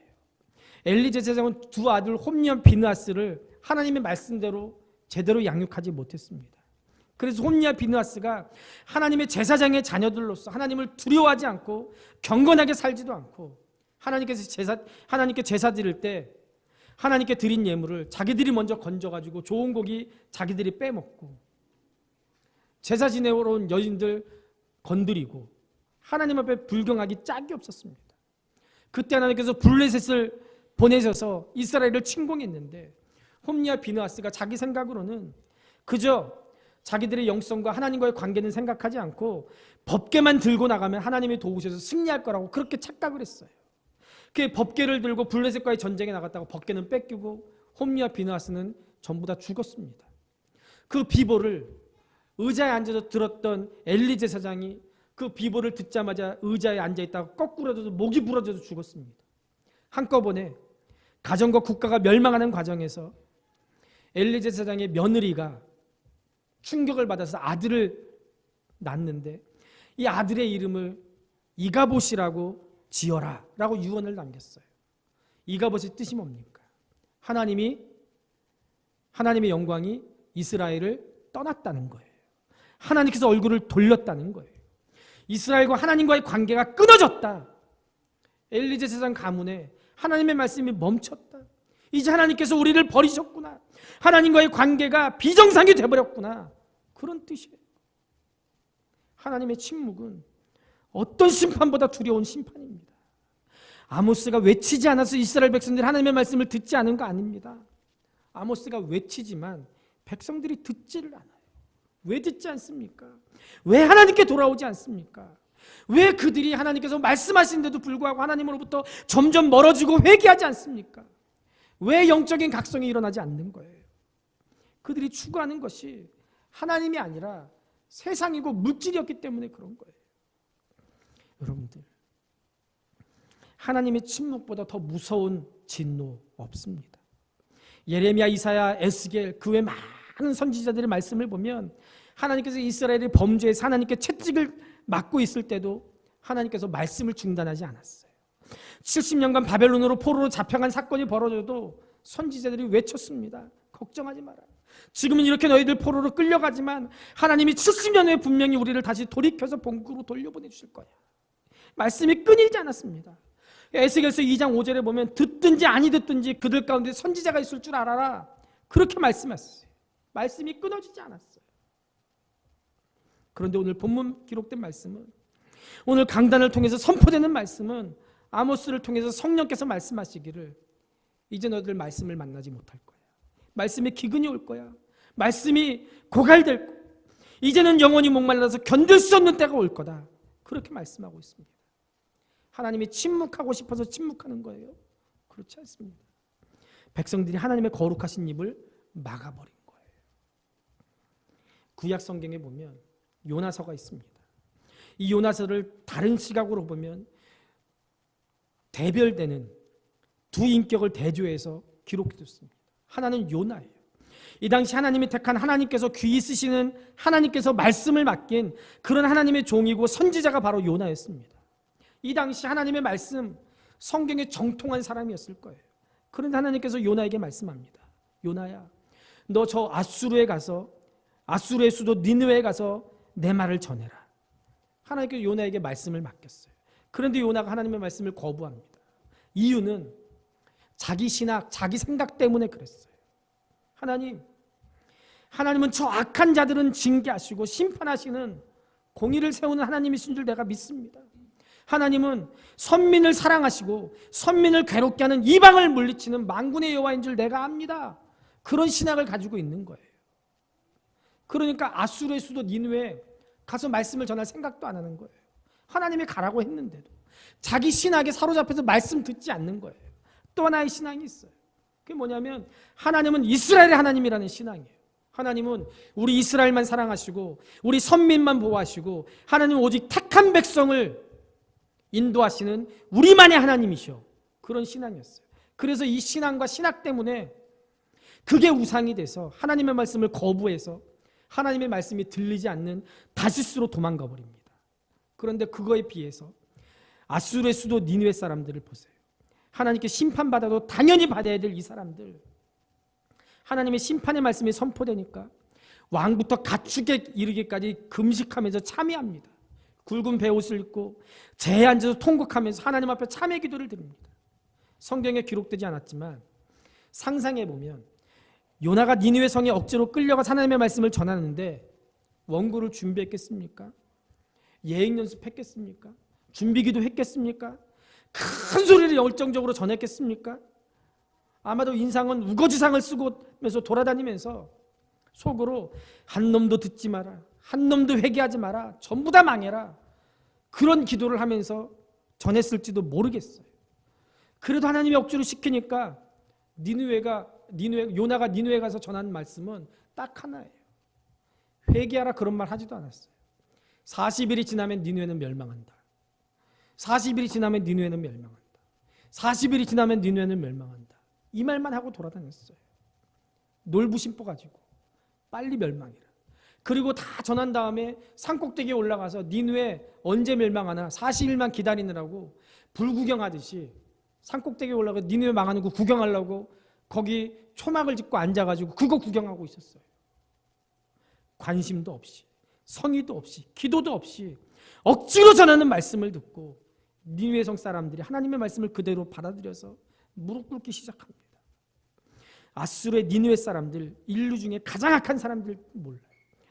엘리 제사장은 두 아들 홈리와 비느하스를 하나님의 말씀대로 제대로 양육하지 못했습니다. 그래서 홈리와 비느하스가 하나님의 제사장의 자녀들로서 하나님을 두려워하지 않고 경건하게 살지도 않고 하나님께 제사 드릴 때 하나님께 드린 예물을 자기들이 먼저 건져가지고 좋은 고기 자기들이 빼먹고 제사 지내러 온 여인들 건드리고 하나님 앞에 불경하기 짝이 없었습니다. 그때 하나님께서 블레셋을 보내셔서 이스라엘을 침공했는데 홈리와 비느하스가 자기 생각으로는 그저 자기들의 영성과 하나님과의 관계는 생각하지 않고 법궤만 들고 나가면 하나님이 도우셔서 승리할 거라고 그렇게 착각을 했어요. 그 법궤를 들고 블레셋과의 전쟁에 나갔다고 법궤는 뺏기고 홈리와 비느하스는 전부 다 죽었습니다. 그 비보를 의자에 앉아서 들었던 엘리 제사장이 그 비보를 듣자마자 의자에 앉아있다가 거꾸로져서 목이 부러져서 죽었습니다. 한꺼번에 가정과 국가가 멸망하는 과정에서 엘리 제사장의 며느리가 충격을 받아서 아들을 낳는데 이 아들의 이름을 이가봇이라고 지어라 라고 유언을 남겼어요. 이가봇의 뜻이 뭡니까? 하나님의 영광이 이스라엘을 떠났다는 거예요. 하나님께서 얼굴을 돌렸다는 거예요. 이스라엘과 하나님과의 관계가 끊어졌다. 엘리 제사장 가문에 하나님의 말씀이 멈췄다. 이제 하나님께서 우리를 버리셨구나. 하나님과의 관계가 비정상이 되어버렸구나. 그런 뜻이에요. 하나님의 침묵은 어떤 심판보다 두려운 심판입니다. 아모스가 외치지 않아서 이스라엘 백성들이 하나님의 말씀을 듣지 않은 거 아닙니다. 아모스가 외치지만 백성들이 듣지를 않아요. 왜 듣지 않습니까? 왜 하나님께 돌아오지 않습니까? 왜 그들이 하나님께서 말씀하시는데도 불구하고 하나님으로부터 점점 멀어지고 회개하지 않습니까? 왜 영적인 각성이 일어나지 않는 거예요? 그들이 추구하는 것이 하나님이 아니라 세상이고 물질이었기 때문에 그런 거예요. 여러분들, 하나님의 침묵보다 더 무서운 진노 없습니다. 예레미야, 이사야, 에스겔 그 외 많은 선지자들의 말씀을 보면 하나님께서 이스라엘의 범죄에서 하나님께 채찍을 맞고 있을 때도 하나님께서 말씀을 중단하지 않았어요. 70년간 바벨론으로 포로로 잡혀간 사건이 벌어져도 선지자들이 외쳤습니다. 걱정하지 마라. 지금은 이렇게 너희들 포로로 끌려가지만 하나님이 70년 후에 분명히 우리를 다시 돌이켜서 본국으로 돌려보내주실 거야. 말씀이 끊이지 않았습니다. 에스겔서 2장 5절에 보면 듣든지 아니 듣든지 그들 가운데 선지자가 있을 줄 알아라. 그렇게 말씀하셨어요. 말씀이 끊어지지 않았어요. 그런데 오늘 본문 기록된 말씀은, 오늘 강단을 통해서 선포되는 말씀은 아모스를 통해서 성령께서 말씀하시기를 이제 너희들 말씀을 만나지 못할 거야. 말씀에 기근이 올 거야. 말씀이 고갈될 거야. 이제는 영원히 목말라서 견딜 수 없는 때가 올 거다. 그렇게 말씀하고 있습니다. 하나님이 침묵하고 싶어서 침묵하는 거예요? 그렇지 않습니다. 백성들이 하나님의 거룩하신 입을 막아버린 거예요. 구약 성경에 보면 요나서가 있습니다. 이 요나서를 다른 시각으로 보면 대별되는 두 인격을 대조해서 기록해뒀습니다. 하나는 요나예요. 이 당시 하나님이 택한 하나님께서 귀히 쓰시는 하나님께서 말씀을 맡긴 그런 하나님의 종이고 선지자가 바로 요나였습니다. 이 당시 하나님의 말씀, 성경에 정통한 사람이었을 거예요. 그런데 하나님께서 요나에게 말씀합니다. 요나야, 너 저 아수르에 가서, 아수르의 수도 니느웨에 가서 내 말을 전해라. 하나님께서 요나에게 말씀을 맡겼어요. 그런데 요나가 하나님의 말씀을 거부합니다. 이유는 자기 신학, 자기 생각 때문에 그랬어요. 하나님은 저 악한 자들은 징계하시고 심판하시는 공의를 세우는 하나님이신 줄 내가 믿습니다. 하나님은 선민을 사랑하시고 선민을 괴롭게 하는 이방을 물리치는 만군의 여호와인 줄 내가 압니다. 그런 신학을 가지고 있는 거예요. 그러니까 아수르의 수도 니느웨 가서 말씀을 전할 생각도 안 하는 거예요. 하나님이 가라고 했는데도 자기 신학에 사로잡혀서 말씀 듣지 않는 거예요. 또 하나의 신앙이 있어요. 그게 뭐냐면 하나님은 이스라엘의 하나님이라는 신앙이에요. 하나님은 우리 이스라엘만 사랑하시고 우리 선민만 보호하시고 하나님은 오직 택한 백성을 인도하시는 우리만의 하나님이셔. 그런 신앙이었어요. 그래서 이 신앙과 신학 때문에 그게 우상이 돼서 하나님의 말씀을 거부해서 하나님의 말씀이 들리지 않는 다시스로 도망가 버립니다. 그런데 그거에 비해서 아수르의 수도 니느웨 사람들을 보세요. 하나님께 심판받아도 당연히 받아야 될 이 사람들, 하나님의 심판의 말씀이 선포되니까 왕부터 가축에 이르기까지 금식하면서 참회합니다. 굵은 베옷을 입고 재에 앉아서 통곡하면서 하나님 앞에 참회 기도를 드립니다. 성경에 기록되지 않았지만 상상해 보면 요나가 니느웨 성에 억지로 끌려가서 하나님의 말씀을 전하는데 원고를 준비했겠습니까? 예행 연습했겠습니까? 준비기도 했겠습니까? 큰 소리를 열정적으로 전했겠습니까? 아마도 인상은 우거지상을 쓰고면서 돌아다니면서 속으로 한 놈도 듣지 마라, 한 놈도 회개하지 마라, 전부 다 망해라, 그런 기도를 하면서 전했을지도 모르겠어요. 그래도 하나님이 억지로 시키니까 요나가 니느웨 가서 전한 말씀은 딱 하나예요. 회개하라, 그런 말 하지도 않았어요. 40일이 지나면 니느웨는 멸망한다. 40일이 지나면 니느웨는 멸망한다. 40일이 지나면 니느웨는 멸망한다. 이 말만 하고 돌아다녔어요. 놀부심 뽑아가지고 빨리 멸망이라. 그리고 다 전한 다음에 산꼭대기에 올라가서 니느웨 언제 멸망하나 40일만 기다리느라고 불구경하듯이 산꼭대기에 올라가서 니느웨 망하는 거 구경하려고 거기 초막을 짓고 앉아가지고 그거 구경하고 있었어요. 관심도 없이, 성의도 없이, 기도도 없이 억지로 전하는 말씀을 듣고 니느웨 성 사람들이 하나님의 말씀을 그대로 받아들여서 무릎 꿇기 시작합니다. 아수르의 니느웨 사람들, 인류 중에 가장 악한 사람들 몰라요.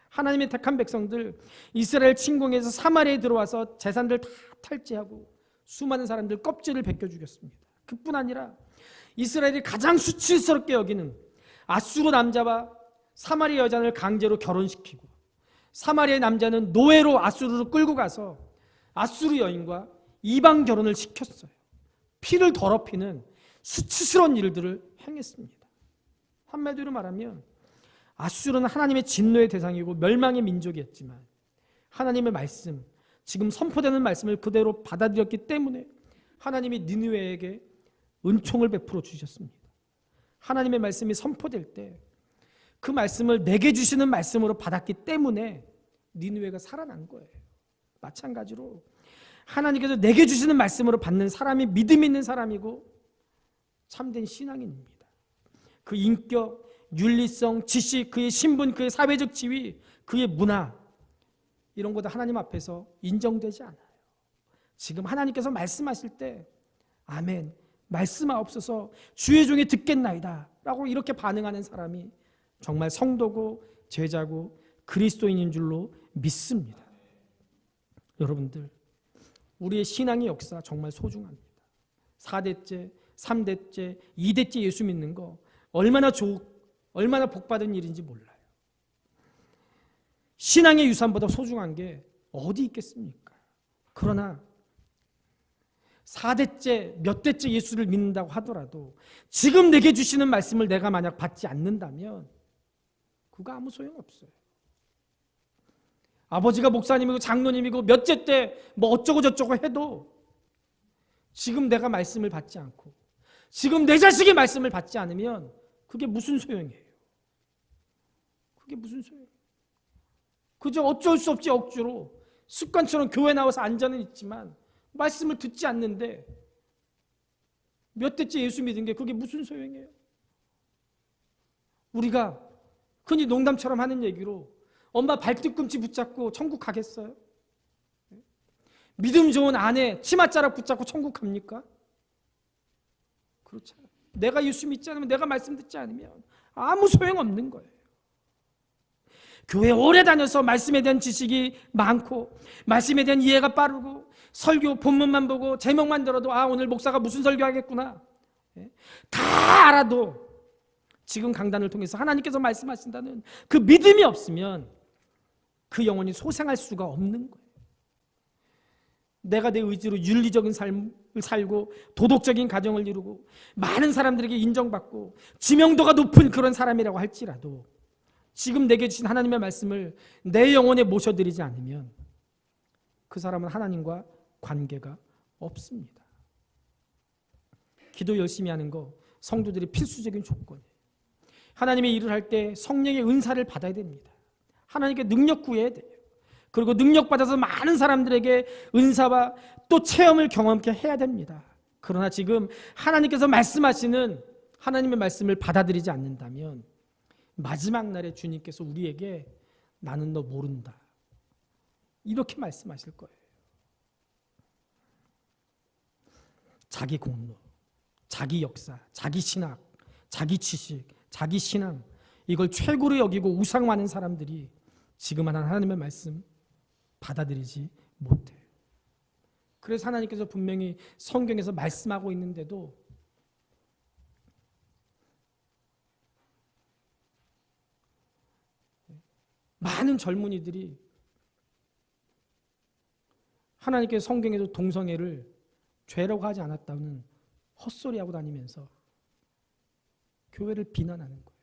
하나님의 택한 백성들, 이스라엘 침공해서 사마리아에 들어와서 재산들 다 탈취하고 수많은 사람들 껍질을 벗겨 죽였습니다. 그뿐 아니라 이스라엘이 가장 수치스럽게 여기는 아수르 남자와 사마리아 여자를 강제로 결혼시키고 사마리아 남자는 노예로 아수르로 끌고 가서 아수르 여인과 이방 결혼을 시켰어요. 피를 더럽히는 수치스러운 일들을 행했습니다. 한마디로 말하면 아수르는 하나님의 진노의 대상이고 멸망의 민족이었지만 하나님의 말씀, 지금 선포되는 말씀을 그대로 받아들였기 때문에 하나님이 니느웨에게 은총을 베풀어 주셨습니다. 하나님의 말씀이 선포될 때 그 말씀을 내게 주시는 말씀으로 받았기 때문에 니느웨가 살아난 거예요. 마찬가지로 하나님께서 내게 주시는 말씀으로 받는 사람이 믿음 있는 사람이고 참된 신앙인입니다. 그 인격, 윤리성, 지식, 그의 신분, 그의 사회적 지위, 그의 문화, 이런 것도 하나님 앞에서 인정되지 않아요. 지금 하나님께서 말씀하실 때 아멘, 말씀하옵소서, 주의 종이 듣겠나이다 라고 이렇게 반응하는 사람이 정말 성도고 제자고 그리스도인인 줄로 믿습니다. 여러분들, 우리의 신앙의 역사 정말 소중합니다. 4대째, 3대째, 2대째 예수 믿는 거 얼마나 복받은 일인지 몰라요. 신앙의 유산보다 소중한 게 어디 있겠습니까? 그러나 4대째, 몇 대째 예수를 믿는다고 하더라도 지금 내게 주시는 말씀을 내가 만약 받지 않는다면 그거 아무 소용없어요. 아버지가 목사님이고 장로님이고 몇째 때 뭐 어쩌고 저쩌고 해도 지금 내가 말씀을 받지 않고 지금 내 자식이 말씀을 받지 않으면 그게 무슨 소용이에요? 그게 무슨 소용이에요? 그저 어쩔 수 없지 억지로 습관처럼 교회 나와서 앉아는 있지만 말씀을 듣지 않는데 몇 대째 예수 믿은 게 그게 무슨 소용이에요? 우리가 흔히 농담처럼 하는 얘기로 엄마 발뒤꿈치 붙잡고 천국 가겠어요? 믿음 좋은 아내 치맛자락 붙잡고 천국 갑니까? 그렇잖아요. 내가 예수 믿지 않으면, 내가 말씀 듣지 않으면 아무 소용없는 거예요. 교회 오래 다녀서 말씀에 대한 지식이 많고 말씀에 대한 이해가 빠르고 설교 본문만 보고 제목만 들어도 아, 오늘 목사가 무슨 설교하겠구나 다 알아도 지금 강단을 통해서 하나님께서 말씀하신다는 그 믿음이 없으면 그 영혼이 소생할 수가 없는 거예요. 내가 내 의지로 윤리적인 삶을 살고 도덕적인 가정을 이루고 많은 사람들에게 인정받고 지명도가 높은 그런 사람이라고 할지라도 지금 내게 주신 하나님의 말씀을 내 영혼에 모셔드리지 않으면 그 사람은 하나님과 관계가 없습니다. 기도 열심히 하는 거 성도들이 필수적인 조건이에요. 하나님의 일을 할 때 성령의 은사를 받아야 됩니다. 하나님께 능력 구해야 돼요. 그리고 능력 받아서 많은 사람들에게 은사와 또 체험을 경험케 해야 됩니다. 그러나 지금 하나님께서 말씀하시는 하나님의 말씀을 받아들이지 않는다면 마지막 날에 주님께서 우리에게 나는 너 모른다 이렇게 말씀하실 거예요. 자기 공로, 자기 역사, 자기 신학, 자기 지식, 자기 신앙 이걸 최고로 여기고 우상화하는 사람들이 지금 하나님의 말씀 받아들이지 못해요. 그래서 하나님께서 분명히 성경에서 말씀하고 있는데도 많은 젊은이들이 하나님께서 성경에도 동성애를 죄라고 하지 않았다는 헛소리하고 다니면서 교회를 비난하는 거예요.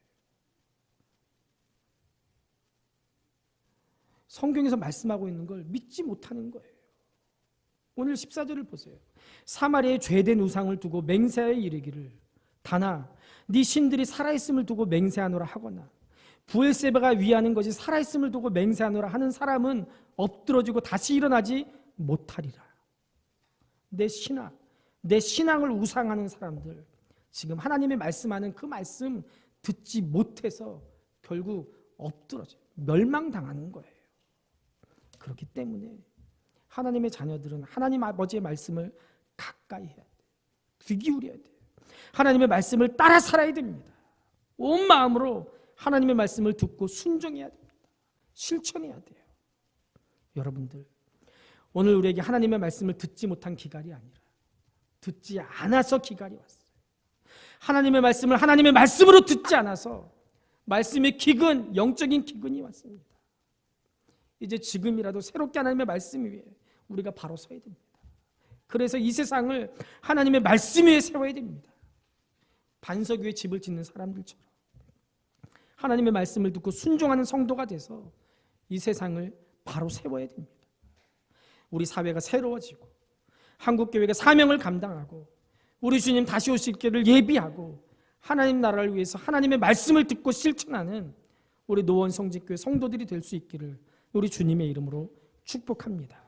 성경에서 말씀하고 있는 걸 믿지 못하는 거예요. 오늘 14절을 보세요. 사마리아에 죄된 우상을 두고 맹세하여 이르기를 다나 네 신들이 살아있음을 두고 맹세하노라 하거나 부엘세바가 위하는 것이 살아있음을 두고 맹세하노라 하는 사람은 엎드러지고 다시 일어나지 못하리라. 내 신앙, 내 신앙을 우상하는 사람들 지금 하나님의 말씀하는 그 말씀 듣지 못해서 결국 엎드러져 멸망당하는 거예요. 그렇기 때문에 하나님의 자녀들은 하나님 아버지의 말씀을 가까이 해야 돼요. 귀 기울여야 돼요. 하나님의 말씀을 따라 살아야 됩니다. 온 마음으로 하나님의 말씀을 듣고 순종해야 됩니다. 실천해야 돼요. 여러분들 오늘 우리에게 하나님의 말씀을 듣지 못한 기갈이 아니라 듣지 않아서 기갈이 왔어요. 하나님의 말씀을 하나님의 말씀으로 듣지 않아서 말씀의 기근, 영적인 기근이 왔습니다. 이제 지금이라도 새롭게 하나님의 말씀 위에 우리가 바로 서야 됩니다. 그래서 이 세상을 하나님의 말씀 위에 세워야 됩니다. 반석 위에 집을 짓는 사람들처럼 하나님의 말씀을 듣고 순종하는 성도가 돼서 이 세상을 바로 세워야 됩니다. 우리 사회가 새로워지고 한국교회가 사명을 감당하고 우리 주님 다시 오실 길을 예비하고 하나님 나라를 위해서 하나님의 말씀을 듣고 실천하는 우리 노원 성직교회 성도들이 될 수 있기를 우리 주님의 이름으로 축복합니다.